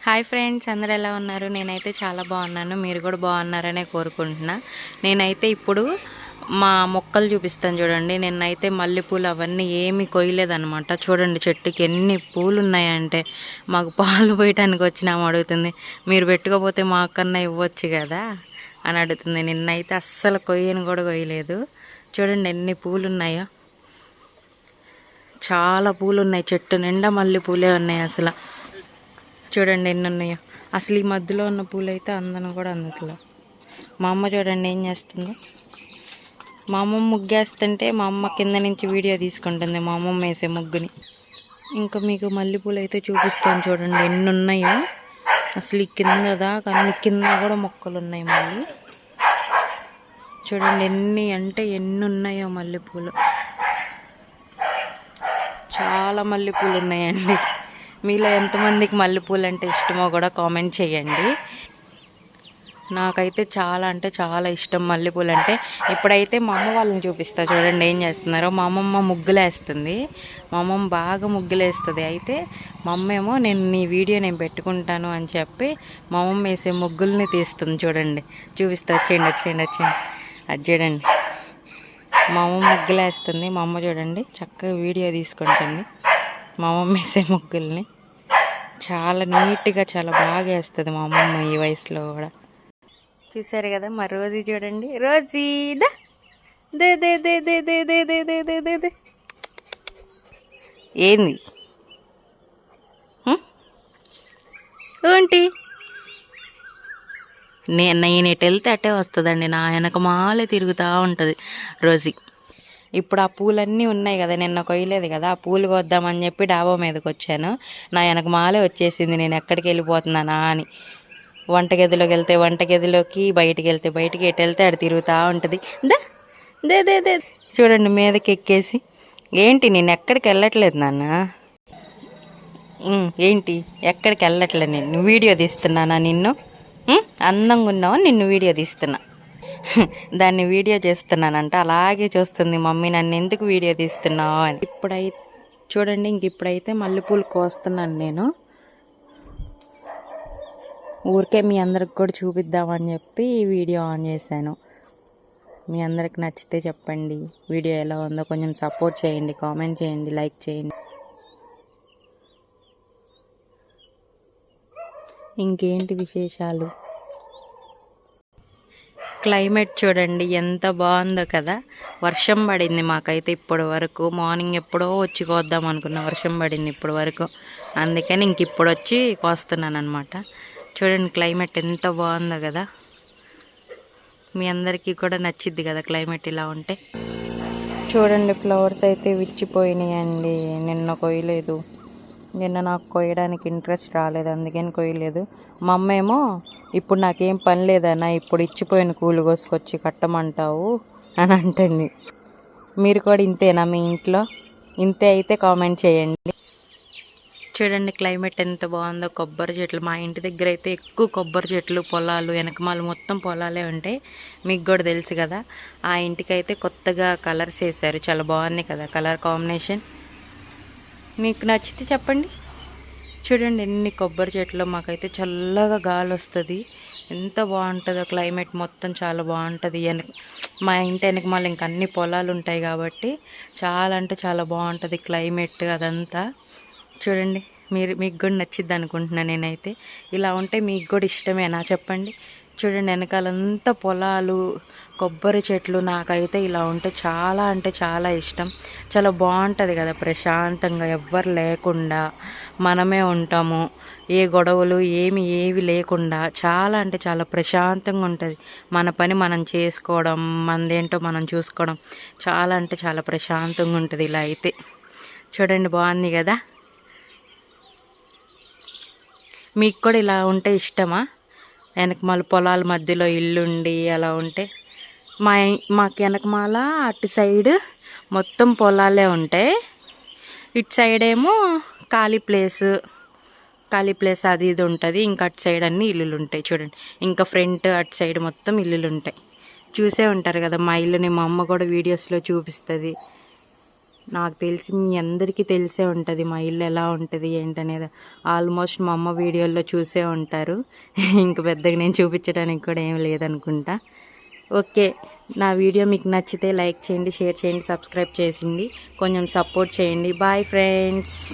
Hi friends, అందరూ ఎలా ఉన్నారు? నేనైతే చాలా బాగున్నాను. మీరు కూడా బాగున్నారనే కోరుకుంటున్నా. నేనైతే ఇప్పుడు మా మొక్కలు చూపిస్తాను చూడండి. నిన్నైతే మల్లెపూలు అవన్నీ ఏమీ కొయ్యలేదన్నమాట. చూడండి చెట్టుకి ఎన్ని పూలు ఉన్నాయంటే మాకు పాలు పోయటానికి వచ్చినాము అడుగుతుంది. మీరు పెట్టుకోపోతే మాకన్నా ఇవ్వచ్చు కదా అని అడుగుతుంది. నిన్నైతే అస్సలు కొయ్యని కూడా కొయ్యలేదు. చూడండి ఎన్ని పూలు ఉన్నాయో. చాలా పూలు ఉన్నాయి, చెట్టు నిండా మల్లెపూలే ఉన్నాయి. అసలు చూడండి ఎన్ని ఉన్నాయో. అసలు ఈ మధ్యలో ఉన్న పూలు అయితే అందను కూడా అందట్లా. మా అమ్మ చూడండి ఏం చేస్తుందో. మా అమ్మ ముగ్గేస్తుంటే మా అమ్మ కింద నుంచి వీడియో తీసుకుంటుంది, మా అమ్మమ్మ వేసే ముగ్గుని. ఇంకా మీకు మల్లెపూలు అయితే చూపిస్తాను చూడండి ఎన్ని ఉన్నాయో. అసలు ఈ కింద దాకా అన్ని కింద కూడా మొక్కలు ఉన్నాయి. మళ్ళీ చూడండి ఎన్ని అంటే ఎన్ని ఉన్నాయో మల్లెపూలు. చాలా మల్లెపూలు ఉన్నాయండి. మీలో ఎంతమందికి మల్లెపూలు అంటే ఇష్టమో కూడా కామెంట్ చేయండి. నాకైతే చాలా అంటే చాలా ఇష్టం మల్లెపూలు అంటే. ఇప్పుడైతే మా అమ్మ వాళ్ళని చూపిస్తా చూడండి ఏం చేస్తున్నారో. మా అమ్మమ్మ ముగ్గులేస్తుంది. మా అమ్మమ్మ బాగా ముగ్గులేస్తుంది. అయితే మా అమ్మ ఏమో నీ వీడియో నేను పెట్టుకుంటాను అని చెప్పి మా అమ్మమ్మ వేసే ముగ్గుల్ని తీస్తుంది చూడండి. చూపిస్తా, వచ్చేయండి. అది చూడండి మా అమ్మ ముగ్గులేస్తుంది. మా అమ్మ చూడండి చక్కగా వీడియో తీసుకుంటుంది మా అమ్మమ్మ వేసే ముగ్గుల్ని. చాలా నీట్గా చాలా బాగా వేస్తుంది మా అమ్మమ్మ ఈ వయసులో కూడా. చూసారు కదా మా రోజీ చూడండి. రోజీ దా దే దే దే దే దే దే దే దే దే దే దే. ఏంది ఏంటి? నేను ఎటు వెళ్తే అట్టే వస్తుందండి. నా వెనక మాలే తిరుగుతూ ఉంటుంది రోజీ. ఇప్పుడు ఆ పూలన్నీ ఉన్నాయి కదా, నిన్న కొయ్యలేదు కదా, ఆ పూలు కొద్దామని చెప్పి డాబా మీదకి వచ్చాను. నా వెనక మాలే వచ్చేసింది నేను ఎక్కడికి వెళ్ళిపోతున్నానా అని. వంటగదిలోకి వెళ్తే వంటగదిలోకి, బయటికి వెళ్తే బయటికి, ఎటు వెళ్తే అటు తిరుగుతూ ఉంటుంది. దే దే దే చూడండి మీదకి ఎక్కేసి. ఏంటి నేను ఎక్కడికి వెళ్ళట్లేదు నాన్న. ఏంటి ఎక్కడికి వెళ్ళట్లేదు, నేను వీడియో తీస్తున్నానా నిన్ను? అందంగా ఉన్నావు నిన్ను వీడియో తీస్తున్నా. దాన్ని వీడియో చేస్తున్నానంట. అలాగే చూస్తుంది మమ్మీ నన్ను ఎందుకు వీడియో తీస్తున్నావు అని. ఇప్పుడైతే చూడండి ఇప్పుడైతే మల్లెపూలు కోస్తున్నాను నేను. ఊరికే మీ అందరికి కూడా చూపిద్దామని చెప్పి వీడియో ఆన్ చేశాను. మీ అందరికి నచ్చితే చెప్పండి, వీడియో ఎలా ఉందో కొంచెం సపోర్ట్ చేయండి, కామెంట్ చేయండి, లైక్ చేయండి. ఇంకేంటి విశేషాలు? క్లైమేట్ చూడండి ఎంత బాగుందో కదా. వర్షం పడింది మాకైతే ఇప్పటి వరకు. మార్నింగ్ ఎప్పుడో వచ్చి కోద్దాం అనుకున్న, వర్షం పడింది ఇప్పటి వరకు. అందుకని ఇప్పుడు వచ్చి కోస్తున్నాను అనమాట. చూడండి క్లైమేట్ ఎంత బాగుందో కదా. మీ అందరికీ కూడా నచ్చిద్ది కదా క్లైమేట్ ఇలా ఉంటే. చూడండి ఫ్లవర్స్ అయితే విచ్చిపోయినాయండి. నిన్న కొయ్యలేదు. నిన్న నాకు కొయ్యడానికి ఇంట్రెస్ట్ రాలేదు, అందుకని కొయ్యలేదు. మా అమ్మ ఏమో ఇప్పుడు నాకేం పని లేదన్నా, ఇప్పుడు ఇచ్చిపోయిన కూలు కోసుకొచ్చి కట్టమంటావు అని అంటుంది. మీరు కూడా ఇంతేనా మీ ఇంట్లో? ఇంతే అయితే కామెంట్ చేయండి. చూడండి క్లైమేట్ ఎంత బాగుందో. కొబ్బరి చెట్లు మా ఇంటి దగ్గర అయితే ఎక్కువ కొబ్బరి చెట్లు, పొలాలు, వెనకమాలు మొత్తం పొలాలే ఉంటాయి. మీకు కూడా తెలుసు కదా. ఆ ఇంటికైతే కొత్తగా కలర్స్ వేసారు, చాలా బాగుంది కదా కలర్ కాంబినేషన్. మీకు నచ్చితే చెప్పండి. చూడండి ఎన్ని కొబ్బరి చెట్లు. మాకైతే చల్లగా గాలి వస్తుంది. ఎంత బాగుంటుందో క్లైమేట్ మొత్తం చాలా బాగుంటుంది. మా ఇంటి వెనక మళ్ళీ ఇంక అన్ని పొలాలు ఉంటాయి కాబట్టి చాలా అంటే చాలా బాగుంటుంది క్లైమేట్ అదంతా. చూడండి మీకు కూడా నచ్చిద్ది అనుకుంటున్నాను నేనైతే. ఇలా ఉంటే మీకు కూడా ఇష్టమేనా చెప్పండి. చూడండి వెనకాలంతా పొలాలు, కొబ్బరి చెట్లు. నాకైతే ఇలా ఉంటే చాలా అంటే చాలా ఇష్టం. చాలా బాగుంటుంది కదా, ప్రశాంతంగా ఎవ్వరు లేకుండా మనమే ఉంటాము. ఏ గొడవలు ఏవి లేకుండా చాలా అంటే చాలా ప్రశాంతంగా ఉంటుంది. మన పని మనం చేసుకోవడం, మనదేంటో మనం చూసుకోవడం చాలా అంటే చాలా ప్రశాంతంగా ఉంటుంది ఇలా అయితే. చూడండి బాగుంది కదా. మీకు కూడా ఇలా ఉంటే ఇష్టమా? వెనకమాల పొలాల మధ్యలో ఇల్లుండి అలా ఉంటే. మాకు వెనకమాల అటు సైడ్ మొత్తం పొలాలే ఉంటాయి. ఇటు సైడ్ ఏమో ఖాళీ ప్లేస్ అది ఇది ఉంటుంది. ఇంకా అటు సైడ్ అన్ని ఇల్లులు ఉంటాయి చూడండి. ఇంకా ఫ్రంట్ అటు సైడ్ మొత్తం ఇల్లులు ఉంటాయి. చూసే ఉంటారు కదా మా ఇల్లుని. మా అమ్మ కూడా వీడియోస్లో చూపిస్తుంది. నాకు తెలిసి మీ అందరికీ తెలిసే ఉంటుంది మా ఇల్లు ఎలా ఉంటుంది ఏంటనేది. ఆల్మోస్ట్ మా అమ్మ వీడియోల్లో చూసే ఉంటారు. ఇంక పెద్దగా నేను చూపించడానికి కూడా ఏం లేదనుకుంటా. ఓకే, నా వీడియో మీకు నచ్చితే లైక్ చేయండి, షేర్ చేయండి, సబ్స్క్రైబ్ చేసింది, కొంచెం సపోర్ట్ చేయండి. Bye friends.